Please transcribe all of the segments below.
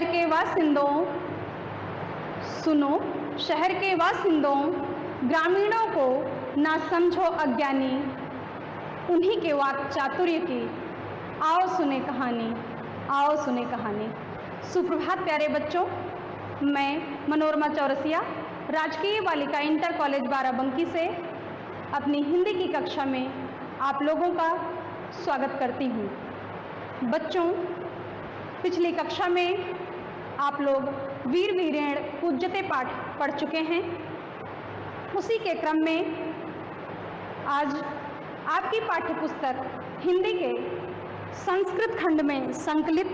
शहर के वासिंदों सुनो, शहर के वासिंदों ग्रामीणों को ना समझो अज्ञानी, उन्हीं के वाक चातुर्य की आओ सुने कहानी, आओ सुने कहानी। सुप्रभात प्यारे बच्चों, मैं मनोरमा चौरसिया राजकीय बालिका इंटर कॉलेज बाराबंकी से अपनी हिंदी की कक्षा में आप लोगों का स्वागत करती हूँ। बच्चों, पिछली कक्षा में आप लोग वीर वीरेण पूज्यते पाठ पढ़ चुके हैं। उसी के क्रम में आज आपकी पाठ्य पुस्तक हिंदी के संस्कृत खंड में संकलित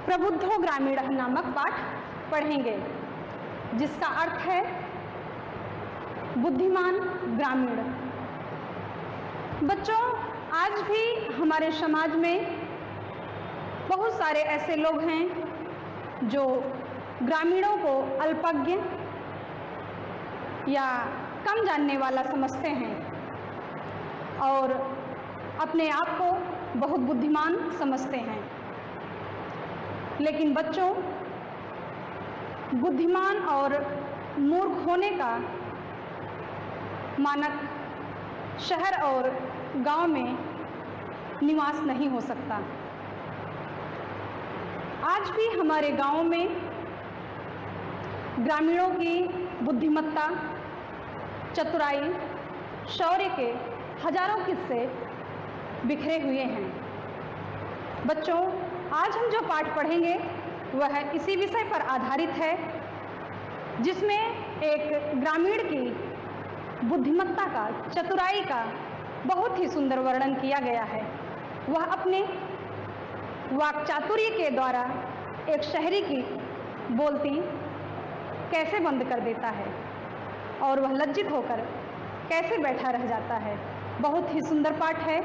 प्रबुद्धो ग्रामीण नामक पाठ पढ़ेंगे, जिसका अर्थ है बुद्धिमान ग्रामीण। बच्चों, आज भी हमारे समाज में बहुत सारे ऐसे लोग हैं जो ग्रामीणों को अल्पज्ञ या कम जानने वाला समझते हैं और अपने आप को बहुत बुद्धिमान समझते हैं। लेकिन बच्चों, बुद्धिमान और मूर्ख होने का मानक शहर और गांव में निवास नहीं हो सकता। आज भी हमारे गांव में ग्रामीणों की बुद्धिमत्ता, चतुराई, शौर्य के हजारों किस्से बिखरे हुए हैं। बच्चों, आज हम जो पाठ पढ़ेंगे वह इसी विषय पर आधारित है, जिसमें एक ग्रामीण की बुद्धिमत्ता का, चतुराई का बहुत ही सुंदर वर्णन किया गया है। वह अपने वाक चातुर्य के द्वारा एक शहरी की बोलती कैसे बंद कर देता है और वह लज्जित होकर कैसे बैठा रह जाता है। बहुत ही सुंदर पाठ है।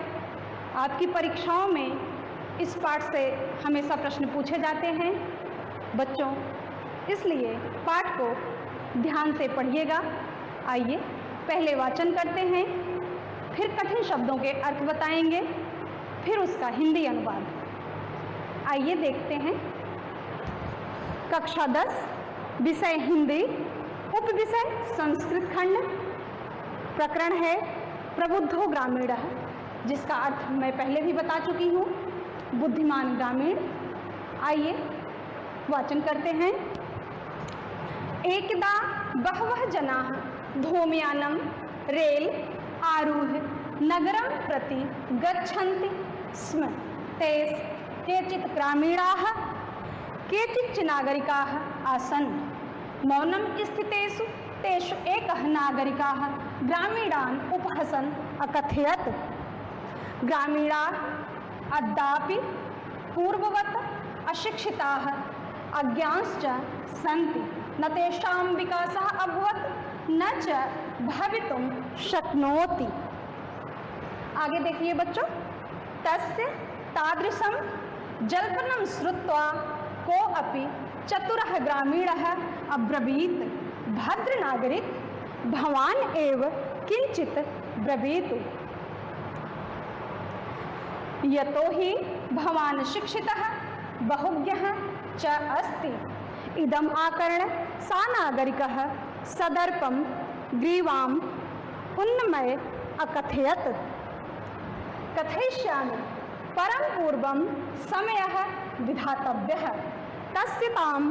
आपकी परीक्षाओं में इस पाठ से हमेशा प्रश्न पूछे जाते हैं बच्चों, इसलिए पाठ को ध्यान से पढ़िएगा। आइए पहले वाचन करते हैं, फिर कठिन शब्दों के अर्थ बताएंगे, फिर उसका हिंदी अनुवाद। आइए देखते हैं। कक्षा 10, विषय हिंदी, उप विषय संस्कृत खंड, प्रकरण है प्रबुद्धो ग्रामीण, जिसका अर्थ मैं पहले भी बता चुकी हूँ, बुद्धिमान ग्रामीण। आइए वाचन करते हैं। एकदा बहवः जनाः धूमयानं रेल आरुह्य नगरं प्रति गच्छन्ति स्म। ते केचित् ग्रामीणाः केचित् नागरिकाः आसन्। मौनं स्थितेषु तेषु एकः नागरिकाः ग्रामीणान् उपहसन् अकथयत्, ग्रामीणाः अद्यापि पूर्ववत् अशिक्षिताः अज्ञांश्च सन्ति, न तेषां विकासः अभवत् न च भवितुं शक्नोति। आगे देखिए बच्चों। तस्य तादृशं जल्पनं श्रुत्वा कोऽपि चतुरः ग्रामीणः अब्रवीत्, भद्रनागरिक भवान् एव किञ्चित् ब्रवीतु, यतो हि भवान् शिक्षितः बहुज्ञः च अस्ति। इदम् आकर्ण्य सा नागरिकः सदर्पं ग्रीवाम् उन्नमय अकथयत्, कथयिष्यामि परं पूर्वं समयः विधातव्यः। तस्य तां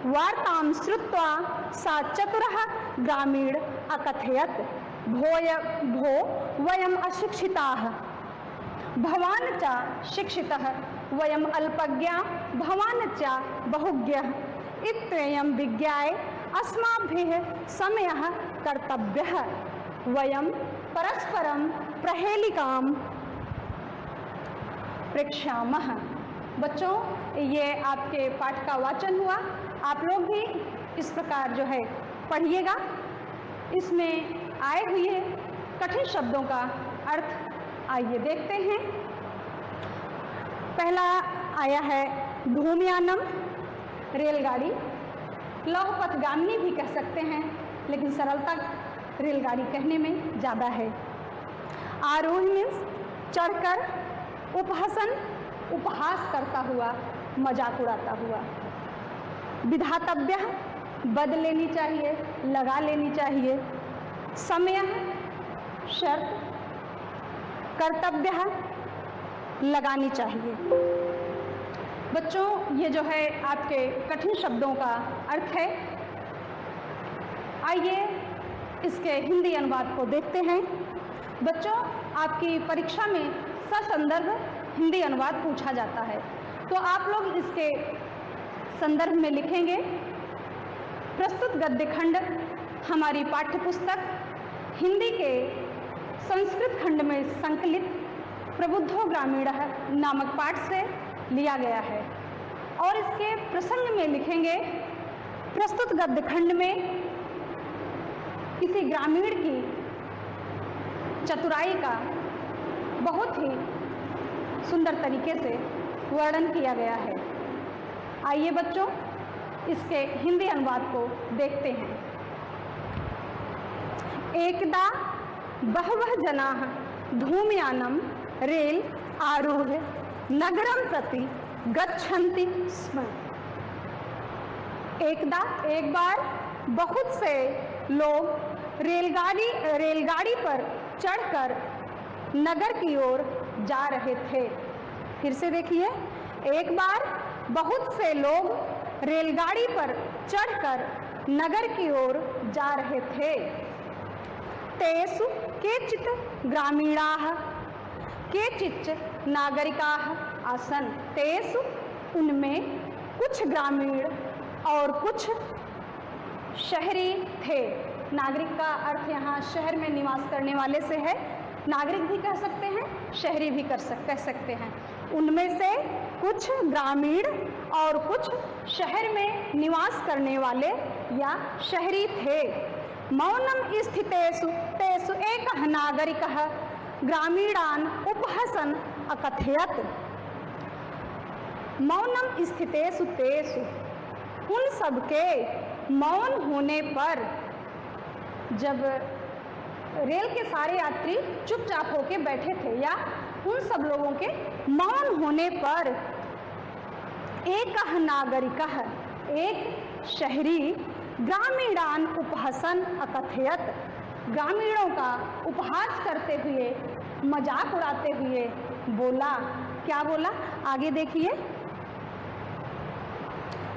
वार्तां श्रुत्वा सा चतुरः ग्रामीण अकथयत्, भो वयम् अशिक्षिताः, भवान् च शिक्षितः, वयम् अल्पज्ञा, भवान् च बहुज्ञः। इत्ययं विज्ञाय अस्माभिः समयः कर्तव्यः। वयं परस्परं प्रहेलिकां प्रेक्षामः। बच्चों, ये आपके पाठ का वाचन हुआ। आप लोग भी इस प्रकार जो है पढ़िएगा। इसमें आए हुए कठिन शब्दों का अर्थ आइए देखते हैं। पहला आया है धूमयानम, रेलगाड़ी। लौहपथगामिनी भी कह सकते हैं, लेकिन सरलता रेलगाड़ी कहने में ज़्यादा है। आरोह मीन्स चढ़कर, उपहसन उपहास करता हुआ, मजाक उड़ाता हुआ। विधातव्य बद लेनी चाहिए, लगा लेनी चाहिए। समय शर्त, कर्तव्य लगानी चाहिए। बच्चों, ये जो है आपके कठिन शब्दों का अर्थ है। आइए इसके हिंदी अनुवाद को देखते हैं। बच्चों, आपकी परीक्षा में ससंदर्भ हिंदी अनुवाद पूछा जाता है, तो आप लोग इसके संदर्भ में लिखेंगे। प्रस्तुत गद्य खंड हमारी पाठ्य पुस्तक हिंदी के संस्कृत खंड में संकलित प्रबुद्धो ग्रामीणः नामक पाठ से लिया गया है और इसके प्रसंग में लिखेंगे। प्रस्तुत गद्य खंड में किसी ग्रामीण की चतुराई का बहुत ही सुंदर तरीके से वर्णन किया गया है। आइए बच्चों, इसके हिंदी अनुवाद को देखते हैं। एकदा बहवः जनाः धूमयानं रेल आरूढ़ नगरं प्रति गच्छन्ति स्म। एकदा, एक बार, बहुत से लोग रेलगाड़ी पर चढ़कर नगर की ओर जा रहे थे। फिर से देखिए, एक बार बहुत से लोग रेलगाड़ी पर चढ़कर नगर की ओर जा रहे थे। तेषु केचित् ग्रामीणाः केचित् नागरिकाः आसन्। तेषु, उनमें कुछ ग्रामीण और कुछ शहरी थे। नागरिक का अर्थ यहाँ शहर में निवास करने वाले से है। नागरिक भी कह सकते हैं, शहरी भी कह सकते हैं। उनमें से कुछ ग्रामीण और कुछ शहर में निवास करने वाले या शहरी थे। मौनम स्थितेषु तेषु एकः नागरिकः ग्रामीणान् उपहसन् अकथयत्। मौनम स्थितेषु तेषु, उन सबके मौन होने पर, जब रेल के सारे यात्री चुपचाप होके बैठे थे या उन सब लोगों के मौन होने पर, एकः नागरिकः, एक शहरी, ग्रामीणान् उपहसन अकथयत्, ग्रामीणों का उपहास करते हुए, मजाक उड़ाते हुए बोला। क्या बोला? आगे देखिए।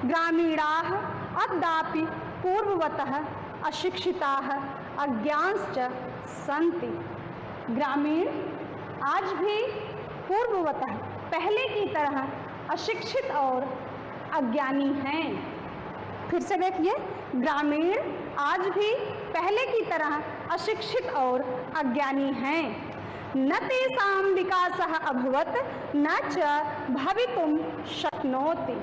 ग्रामीणाः अद्यापि पूर्ववतः अशिक्षिताः अज्ञांश्च सन्ति। ग्रामीण आज भी पूर्ववतः, पहले की तरह अशिक्षित और अज्ञानी हैं। फिर से देखिए, ग्रामीण आज भी पहले की तरह अशिक्षित और अज्ञानी हैं। न तेषां विकासः अभवत् न च भवितुं शक्नोति।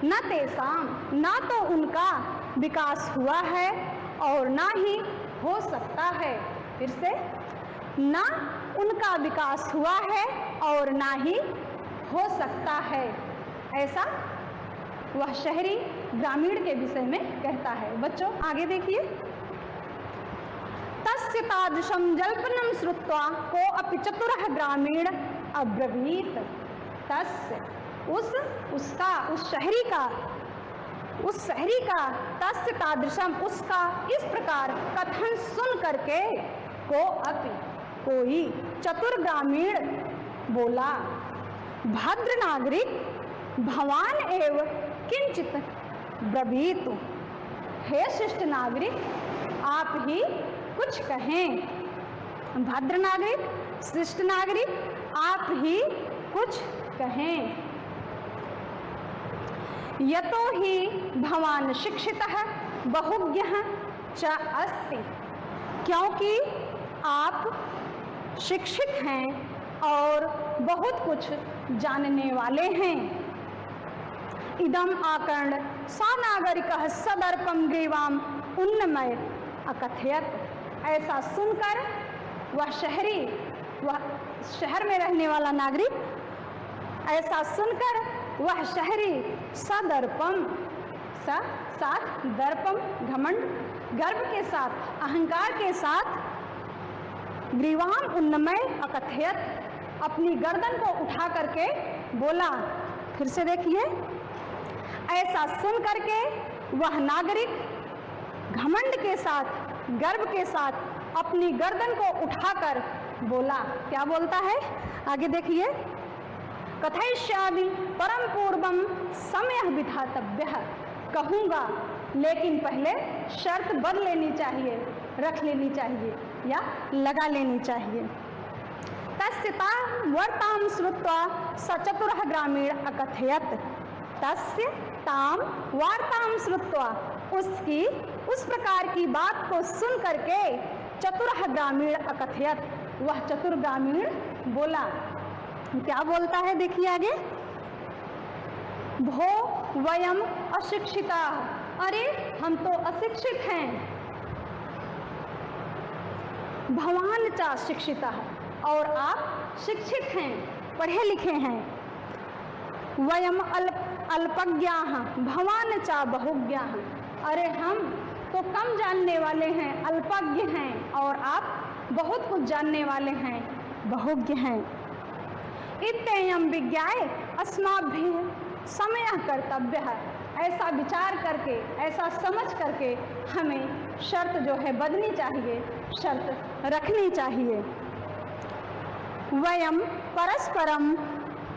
न तेषां, ना तो उनका विकास हुआ है और ना ही हो सकता है। फिर से, ना उनका विकास हुआ है और ना ही हो सकता है। ऐसा वह शहरी ग्रामीण के विषय में कहता है। बच्चों, आगे देखिए। तस्य तादृशं जल्पनं श्रुत्वा को अपि चतुरः ग्रामीण अब्रवीत। तस्य, उस शहरी का तस्य तादृशम, उसका इस प्रकार कथन सुन करके, को अपि, कोई, चतुर ग्रामीण बोला, भद्र नागरिक भवान एव किंचित ब्रवीतु। हे शिष्ट नागरिक, आप ही कुछ कहें। भद्र नागरिक, शिष्ट नागरिक, आप ही कुछ कहें। यतो हि भवान शिक्षितः बहुज्ञः च अस्ति। क्योंकि आप शिक्षित हैं और बहुत कुछ जानने वाले हैं। इदम आकर्ण सा नागरिकः सदर्पं ग्रीवाम उन्नमय अकथयत्। ऐसा सुनकर वह शहर में रहने वाला नागरिक, ऐसा सुनकर वह शहरी सदर्पम, साथ दर्पम, घमंड, गर्व के साथ, अहंकार के साथ, ग्रीवाम उन्नमय अकथयत, अपनी गर्दन को उठा करके बोला। फिर से देखिए, ऐसा सुन करके वह नागरिक घमंड के साथ, गर्व के साथ अपनी गर्दन को उठाकर बोला। क्या बोलता है? आगे देखिए। कथयिष्यामि परम पूर्वम समयः विधातव्यः। कहूँगा, लेकिन पहले शर्त बदल लेनी चाहिए, रख लेनी चाहिए या लगा लेनी चाहिए। तस्य तां वार्तां श्रुत्वा स चतुरः ग्रामीण अकथयत्। तस्य तां वार्तां श्रुत्वा, उसकी उस प्रकार की बात को सुन करके चतुरः ग्रामीण अकथयत्, वह चतुर ग्रामीण बोला। क्या बोलता है? देखिए आगे। भो वयम अशिक्षिता। अरे हम तो अशिक्षित हैं। भवान च शिक्षिता, और आप शिक्षित हैं, पढ़े लिखे हैं। वयम अल्पज्ञाः भवान च बहुज्ञाः। अरे हम तो कम जानने वाले हैं, अल्पज्ञ हैं, और आप बहुत कुछ जानने वाले हैं, बहुज्ञ हैं। इत्ययं विज्ञाय अस्माभिः समयः कर्तव्यः। ऐसा विचार करके, ऐसा समझ करके हमें शर्त जो है बदलनी चाहिए, शर्त रखनी चाहिए। वयम परस्परम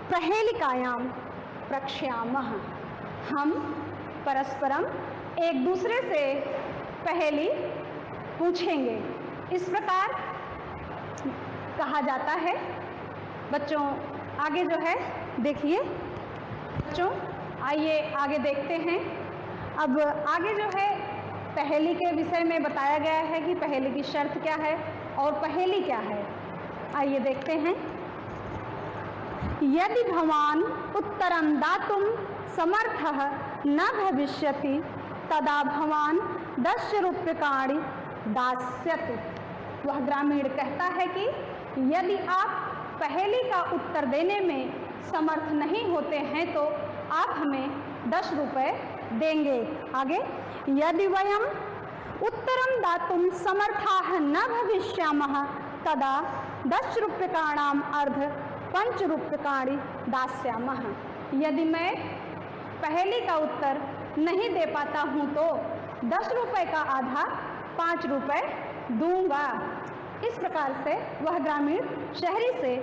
प्रहेलिकायां प्रक्ष्यामः। हम परस्परम एक दूसरे से पहेली पूछेंगे। इस प्रकार कहा जाता है। बच्चों आगे जो है देखिए। बच्चों आइए आगे देखते हैं। अब आगे जो है पहेली के विषय में बताया गया है कि पहेली की शर्त क्या है और पहेली क्या है। आइए देखते हैं। यदि भवान उत्तरं दातुं समर्थः न भविष्यति तदा भवान 10 रूप्यकाणि दास्यति। वह ग्रामीण कहता है कि यदि आप पहेली का उत्तर देने में समर्थ नहीं होते हैं तो आप हमें 10 रुपये देंगे। आगे। यदि वयम उत्तरं दातुं समर्थाः न भविष्यामः तदा 10 रूप्यकाणाम् अर्ध 5 रूप्यकाणि दास्यामः। यदि मैं पहेली का उत्तर नहीं दे पाता हूँ तो 10 रुपये का आधा 5 रुपये दूंगा। इस प्रकार से वह ग्रामीण शहरी से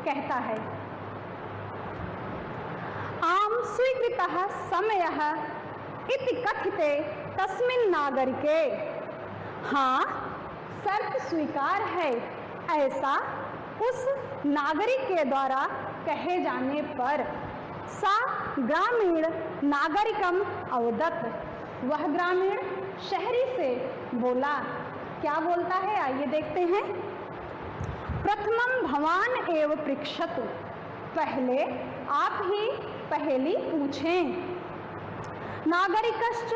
कहता है। आम स्वीकृतः समयः इति कथिते तस्मिन् नागरिके। हाँ, शर्त स्वीकार है, ऐसा उस नागरिक के द्वारा कहे जाने पर। सा ग्रामीण नागरिकम अवदत्। वह ग्रामीण शहरी से बोला। क्या बोलता है? आइए देखते हैं। प्रथमं भवान एव पृच्छतु। पहले आप ही पहेली पूछें। नागरिकश्च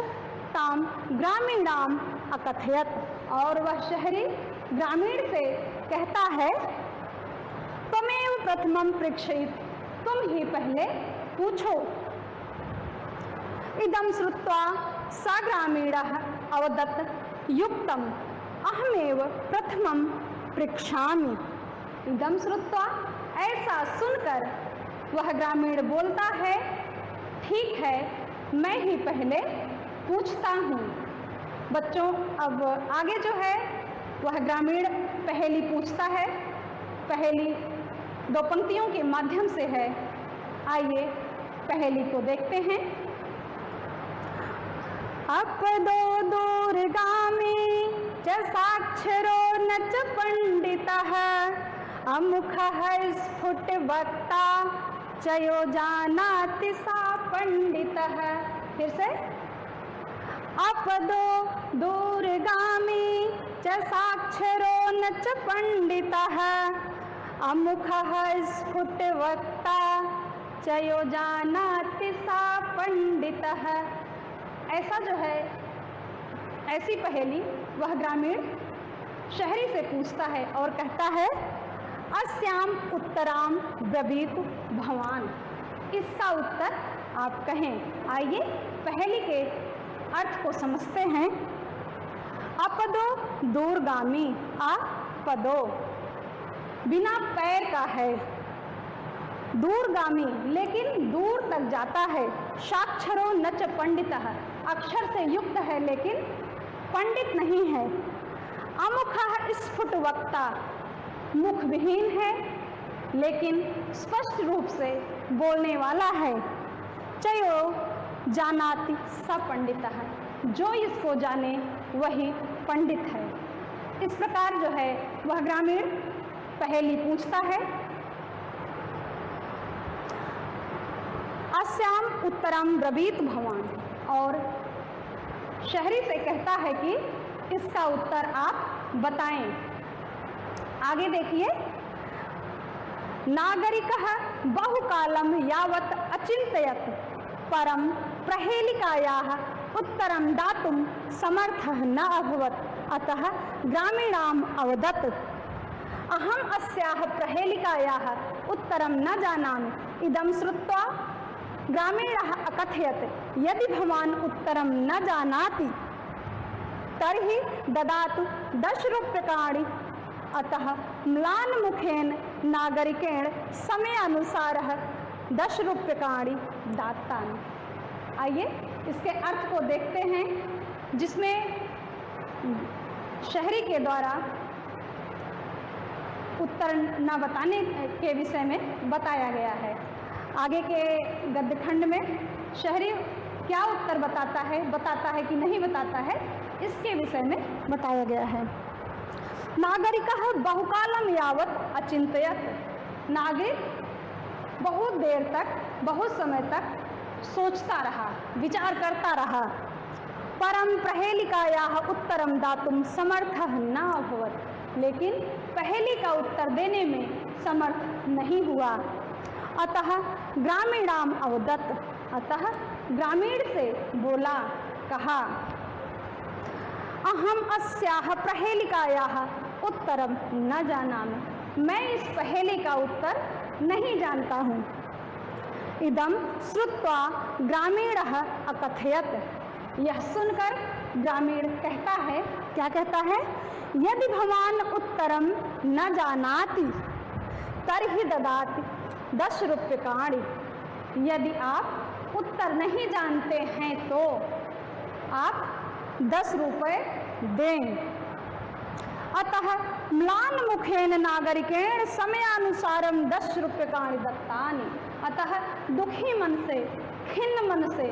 ताम ग्रामीणाम अकथयत्। और वह शहरी ग्रामीण से कहता है, त्वमेव प्रथमं पृच्छेत। तुम ही पहले पूछो। इदं श्रुत्वा स ग्रामीणः अवदत् युक्तम् अहमेव प्रथमं पृच्छामि। इदं श्रुत्वा, ऐसा सुनकर वह ग्रामीण बोलता है, ठीक है, मैं ही पहले पूछता हूँ। बच्चों अब आगे जो है वह ग्रामीण पहेली पूछता है। पहेली 2 पंक्तियों के माध्यम से है। आइए पहेली को देखते हैं। अपदो दूरगामी च साक्षरो न च पंडितः अमुखः स्फुटवक्ता च यो जानाति सा पंडितः। फिर से। अपदो दूरगामी च साक्षरो न च पंडितः अमुखः स्फुटवक्ता च यो जानाति सा पंडितः। ऐसा जो है, ऐसी पहेली वह ग्रामीण शहरी से पूछता है और कहता है, अस्याम उत्तराम ब्रवीतु भवान। इसका उत्तर आप कहें। आइए पहेली के अर्थ को समझते हैं। अपदो दूरगामी। अपदो बिना पैर का है। दूरगामी लेकिन दूर तक जाता है, साक्षरो न च पंडितः, अक्षर से युक्त है लेकिन पंडित नहीं है। अमुखः स्फुट वक्ता, मुख विहीन है लेकिन स्पष्ट रूप से बोलने वाला है। चयो जानाति स पंडितः, जो इसको जाने वही पंडित है। इस प्रकार जो है वह ग्रामीण पहेली पूछता है। अस्याम उत्तरम ब्रवीत भवान, और शहरी से कहता है कि इसका उत्तर आप बताएं। आगे देखिए, नागरिकः बहुकालम यावत् अचिन्तयत् परम प्रहेलिकायाः उत्तरं दातुं समर्थः न अभवत्, अतः ग्रामीणाम् अवदत् अहम् अस्याः प्रहेलिकायाः उत्तरं न जानामि। इदं श्रुत्वा ग्रामीणः अकथयत् यदि भवान् उत्तरं न जानाति तर्हि ददातु 10 रूप्यकाणि। अतः म्लानमुखेन नागरिकेण समयानुसारः 10 रूप्यकाणि दातानि। आइए इसके अर्थ को देखते हैं, जिसमें शहरी के द्वारा उत्तर न बताने के विषय में बताया गया है। आगे के गद्य खंड में शहरी क्या उत्तर बताता है कि नहीं बताता है, इसके विषय में बताया गया है। नागरिकः बहुकालम यावत् अचिन्तयत्, नागरिक बहुत देर तक, बहुत समय तक सोचता रहा, विचार करता रहा। परम प्रहेलिकायाः उत्तरम दातुं समर्थः न अभवत्, लेकिन पहेली का उत्तर देने में समर्थ नहीं हुआ। अतः ग्रामीणाम अवदत्, अतः ग्रामीण से बोला, कहा, अहम अस्याः प्रहेलिकायाः उत्तरम न जानामि, मैं इस पहेली का उत्तर नहीं जानता हूँ। इदं श्रुत्वा ग्रामीणः अकथयत्, यह सुनकर ग्रामीण कहता है, क्या कहता है, यदि भवान उत्तरम न जानाति तर्हि ददाति 10 रूप्यकाणि, यदि आप उत्तर नहीं जानते हैं तो आप 10 रुपये दें। अतः म्लान मुखेन नागरिकेण समयानुसारम 10 रूप्यकाणि दत्तानि, अतः दुखी मन से, खिन्न मन से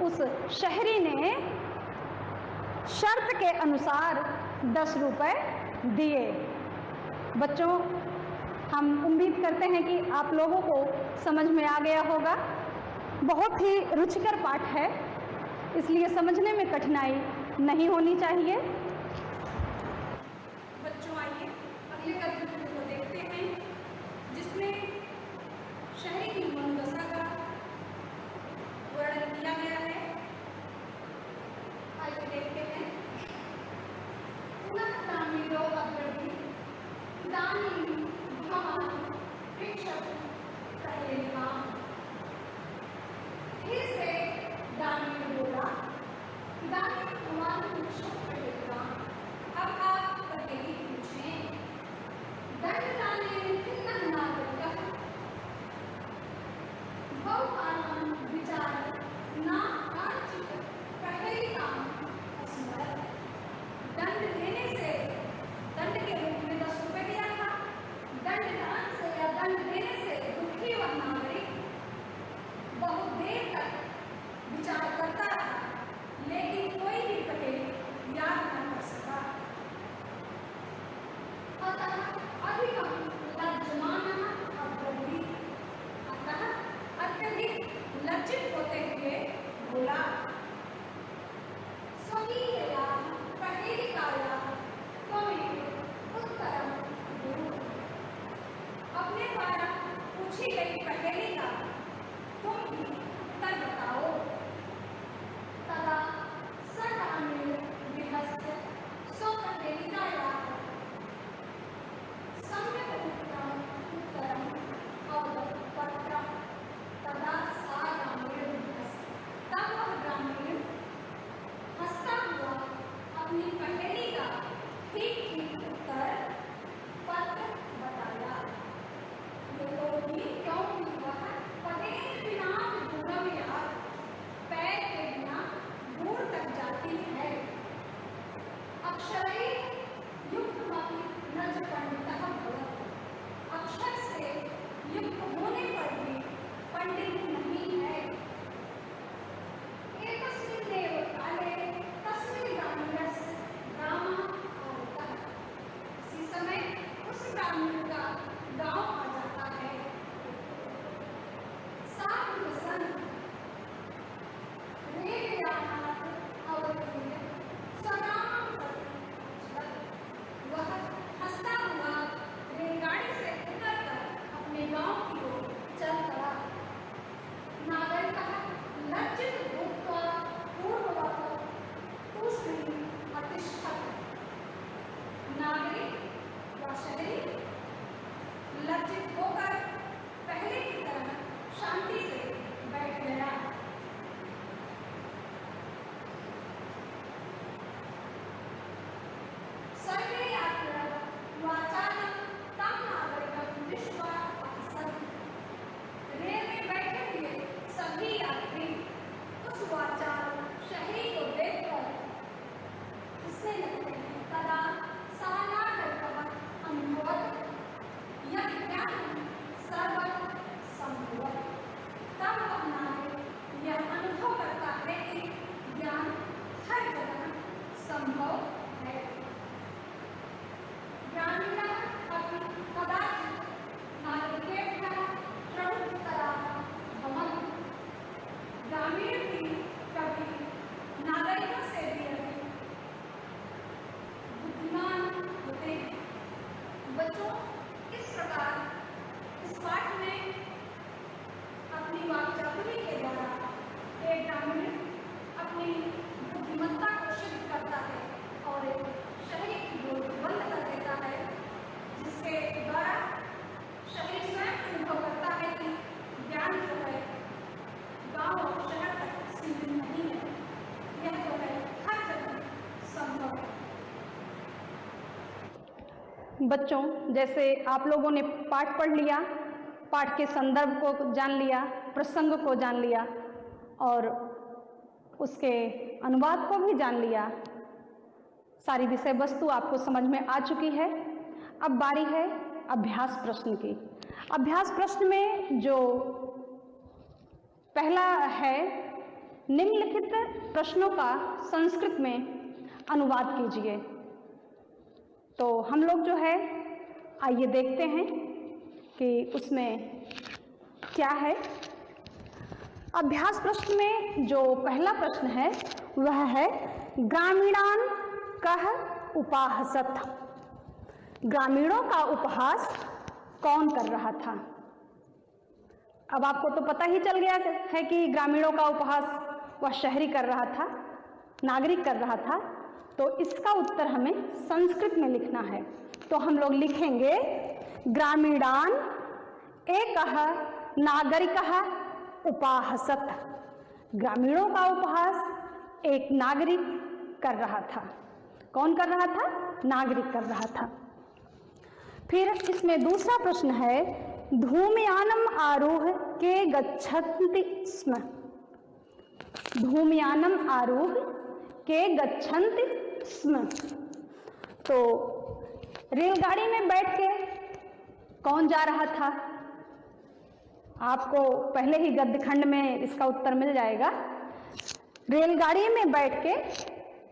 उस शहरी ने शर्त के अनुसार 10 रुपये दिए। बच्चों, हम उम्मीद करते हैं कि आप लोगों को समझ में आ गया होगा। बहुत ही रुचिकर पाठ है, इसलिए समझने में कठिनाई नहीं होनी चाहिए। बच्चों, आइए अगले गद्य को देखते हैं, जिसमें शहरी की मनोदशा का वर्णन किया गया है। आइए देखते हैं। पुनः ग्रामीणो अब्रवीत् इदानीं भवान् पृच्छतु प्रहेलिकाम्। फिर से ग्रामीण बोला, इदानीं भवान् पृच्छतु प्रहेलिकाम्, अब आप पहेली पूछें। दण्डदानेन खिन्नः नागरिकः बहुकालं विचारयन् न काञ्चित् प्रहेलिकाम् अस्मरत्। दंड देने से, दंड के रूप में 10 रुपये दिया था, दंड दान से या दंड देने से दुखी वह नागरिक बहुत देर तक विचार करता रहा, लेकिन कोई भी पहेली याद न कर सका। अतः अधिकं लज्जमानः अब्रवीत्, अतः अत्यधिक लज्जित होते हुए बोला, स्वकीययाः प्रहेलिकायाः त्वमेव उत्तरं कुरु। अपने द्वारा पूछी गई पहेली का तुम ही उत्तर बताओ। तदा स ग्रामीणगृहस्य स्वप्रहेलिकायाः सम्यक् उत्तरम् अवदत्। तदा सा ग्रामीणगृहस्य, तब वह ग्रामीण हंसता हुआ अपनी पहेली का ठीक उत्तर पत्र बताया। क्योंकि वह बच्चों इस प्रकार इस पाठ में अपनी वाक्चातुरी के द्वारा एक ग्रामीण अपनी बुद्धिमत्ता को सिद्ध करता है और एक शहरी की डोर बंद कर देता है, जिसके द्वारा शहरी स्वयं अनुभव करता है कि ज्ञान जो है गांव और शहर तक सीमित नहीं है, यह जो है हर जगह संभव है। बच्चों, जैसे आप लोगों ने पाठ पढ़ लिया, पाठ के संदर्भ को जान लिया, प्रसंग को जान लिया और उसके अनुवाद को भी जान लिया, सारी विषय वस्तु आपको समझ में आ चुकी है। अब बारी है अभ्यास प्रश्न की। अभ्यास प्रश्न में जो पहला है, निम्नलिखित प्रश्नों का संस्कृत में अनुवाद कीजिए। तो हम लोग जो है आइए देखते हैं कि उसमें क्या है। अभ्यास प्रश्न में जो पहला प्रश्न है वह है ग्रामीणान कह उपाहसत। ग्रामीणों का उपहास कौन कर रहा था? अब आपको तो पता ही चल गया है कि ग्रामीणों का उपहास वह शहरी कर रहा था, नागरिक कर रहा था। तो इसका उत्तर हमें संस्कृत में लिखना है। तो हम लोग लिखेंगे ग्रामीणान एकः नागरिकः उपाहसत। ग्रामीणों का उपहास एक नागरिक कर रहा था। कौन कर रहा था? नागरिक कर रहा था। फिर इसमें दूसरा प्रश्न है धूमयानम आरोह के गच्छन्ति स्म। धूमयानम आरोह के गच्छन्ति स्म। तो रेलगाड़ी में बैठ के कौन जा रहा था? आपको पहले ही गद्यखंड में इसका उत्तर मिल जाएगा। रेलगाड़ी में बैठ के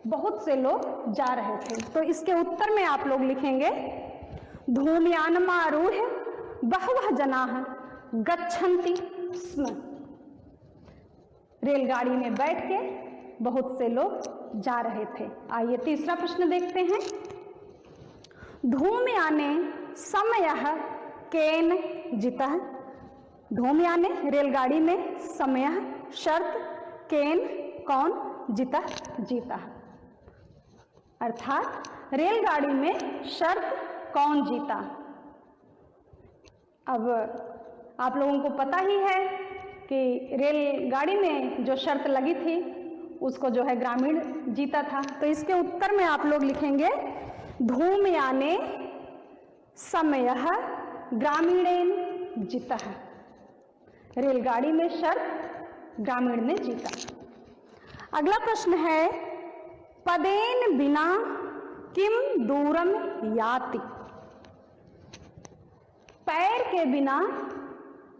बहुत से लोग जा रहे थे। तो इसके उत्तर में आप लोग लिखेंगे धूमयानमारूढ़ बहवः जनाः गच्छन्ति स्म। रेलगाड़ी में बैठ के बहुत से लोग जा रहे थे। आइए तीसरा प्रश्न देखते हैं। धूमयाने समयः केन जितः। धूमयाने रेलगाड़ी में समयः शर्त, केन कौन, जितः जीता। अर्थात रेलगाड़ी में शर्त कौन जीता। अब आप लोगों को पता ही है कि रेलगाड़ी में जो शर्त लगी थी उसको जो है ग्रामीण जीता था। तो इसके उत्तर में आप लोग लिखेंगे धूमयाने समयः ग्रामीणेन जितः। रेलगाड़ी में शर्त ग्रामीण ने जीता। अगला प्रश्न है पदेन बिना किम दूरम याति। पैर के बिना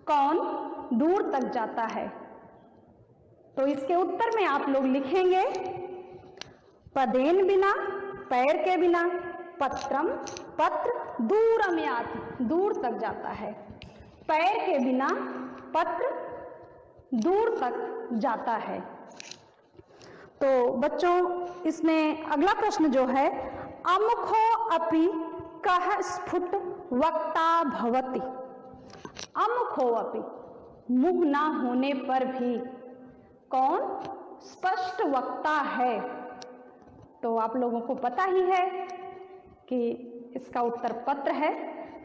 कौन दूर तक जाता है। तो इसके उत्तर में आप लोग लिखेंगे पदेन बिना पैर के बिना, पत्रम पत्र, दूरम याति दूर तक जाता है। पैर के बिना पत्र दूर तक जाता है। तो बच्चों इसमें अगला प्रश्न जो है अमुखो अपि कः स्फुट वक्ता भवति। अमुखो अपि मुंह ना होने पर भी कौन स्पष्ट वक्ता है। तो आप लोगों को पता ही है कि इसका उत्तर पत्र है।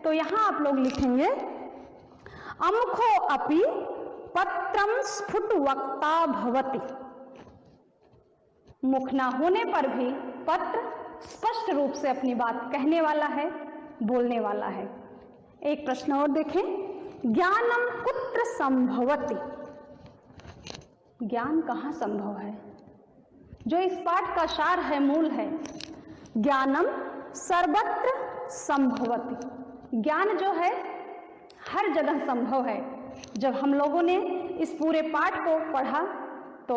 तो यहां आप लोग लिखेंगे अमुखो अपि पत्रम स्फुट वक्ता भवति। मुख ना होने पर भी पत्र स्पष्ट रूप से अपनी बात कहने वाला है, बोलने वाला है। एक प्रश्न और देखें, ज्ञानम कुत्र संभवति। ज्ञान कहाँ संभव है? जो इस पाठ का सार है, मूल है, ज्ञानम सर्वत्र संभवति। ज्ञान जो है हर जगह संभव है। जब हम लोगों ने इस पूरे पाठ को पढ़ा तो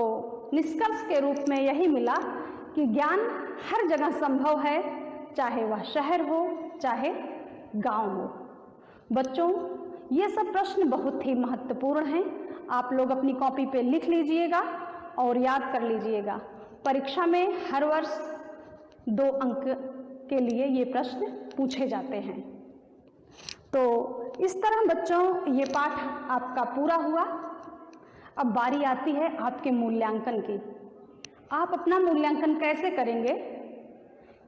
निष्कर्ष के रूप में यही मिला कि ज्ञान हर जगह संभव है, चाहे वह शहर हो चाहे गांव हो। बच्चों, ये सब प्रश्न बहुत ही महत्वपूर्ण हैं। आप लोग अपनी कॉपी पे लिख लीजिएगा और याद कर लीजिएगा। परीक्षा में हर वर्ष 2 अंक के लिए ये प्रश्न पूछे जाते हैं। तो इस तरह बच्चों ये पाठ आपका पूरा हुआ। अब बारी आती है आपके मूल्यांकन की। आप अपना मूल्यांकन कैसे करेंगे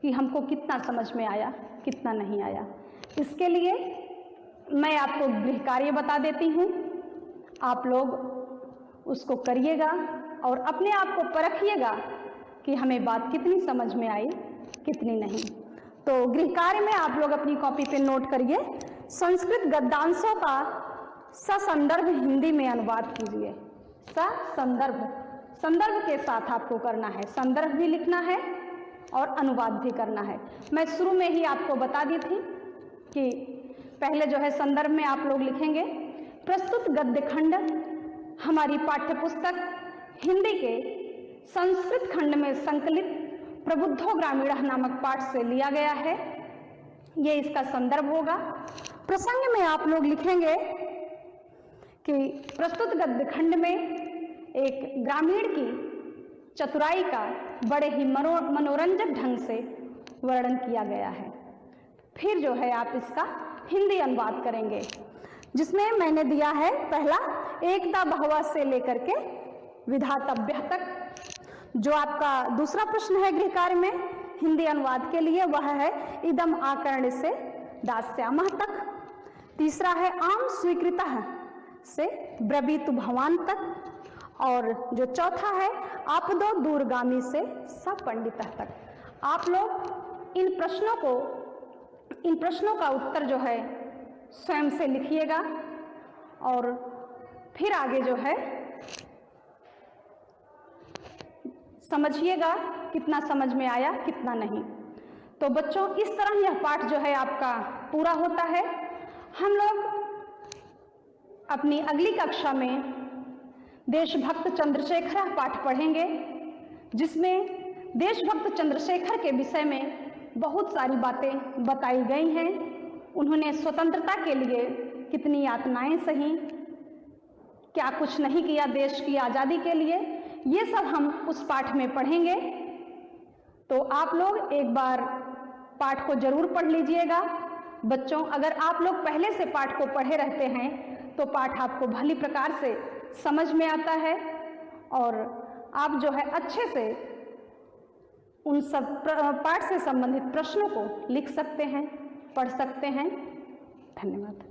कि हमको कितना समझ में आया, कितना नहीं आया। इसके लिए मैं आपको गृह कार्य बता देती हूँ, आप लोग उसको करिएगा और अपने आप को परखिएगा कि हमें बात कितनी समझ में आई, कितनी नहीं। तो गृह कार्य में आप लोग अपनी कॉपी पे नोट करिए, संस्कृत गद्यांशों का ससंदर्भ हिंदी में अनुवाद कीजिए। ससंदर्भ, संदर्भ के साथ आपको करना है, संदर्भ भी लिखना है और अनुवाद भी करना है। मैं शुरू में ही आपको बता दी थी कि पहले जो है संदर्भ में आप लोग लिखेंगे, प्रस्तुत गद्य खंड हमारी पाठ्यपुस्तक हिंदी के संस्कृत खंड में संकलित प्रबुद्धो ग्रामीणः नामक पाठ से लिया गया है, ये इसका संदर्भ होगा। प्रसंग में आप लोग लिखेंगे कि प्रस्तुत गद्य खंड में एक ग्रामीण की चतुराई का बड़े ही मनोरंजक ढंग से वर्णन किया गया है। फिर जो है आप इसका हिंदी अनुवाद करेंगे, जिसमें मैंने दिया है पहला एकता बहुवा से लेकर के विधातव्य तक। जो आपका दूसरा प्रश्न है गृह कार्य में हिंदी अनुवाद के लिए, वह है इदम आकर्ण से दास्यामः तक। तीसरा है आम स्वीकृतः से ब्रवीतु भवान तक। और जो चौथा है आपदो दूरगामी से सपंडितः तक। आप लोग इन प्रश्नों का उत्तर जो है स्वयं से लिखिएगा और फिर आगे जो है समझिएगा कितना समझ में आया, कितना नहीं। तो बच्चों इस तरह यह पाठ जो है आपका पूरा होता है। हम लोग अपनी अगली कक्षा में देशभक्त चंद्रशेखर पाठ पढ़ेंगे, जिसमें देशभक्त चंद्रशेखर के विषय में बहुत सारी बातें बताई गई हैं। उन्होंने स्वतंत्रता के लिए कितनी यातनाएं सही, क्या कुछ नहीं किया देश की आज़ादी के लिए, ये सब हम उस पाठ में पढ़ेंगे। तो आप लोग एक बार पाठ को जरूर पढ़ लीजिएगा। बच्चों अगर आप लोग पहले से पाठ को पढ़े रहते हैं तो पाठ आपको भली प्रकार से समझ में आता है और आप जो है अच्छे से उन सब पाठ से संबंधित प्रश्नों को लिख सकते हैं, पढ़ सकते हैं। धन्यवाद।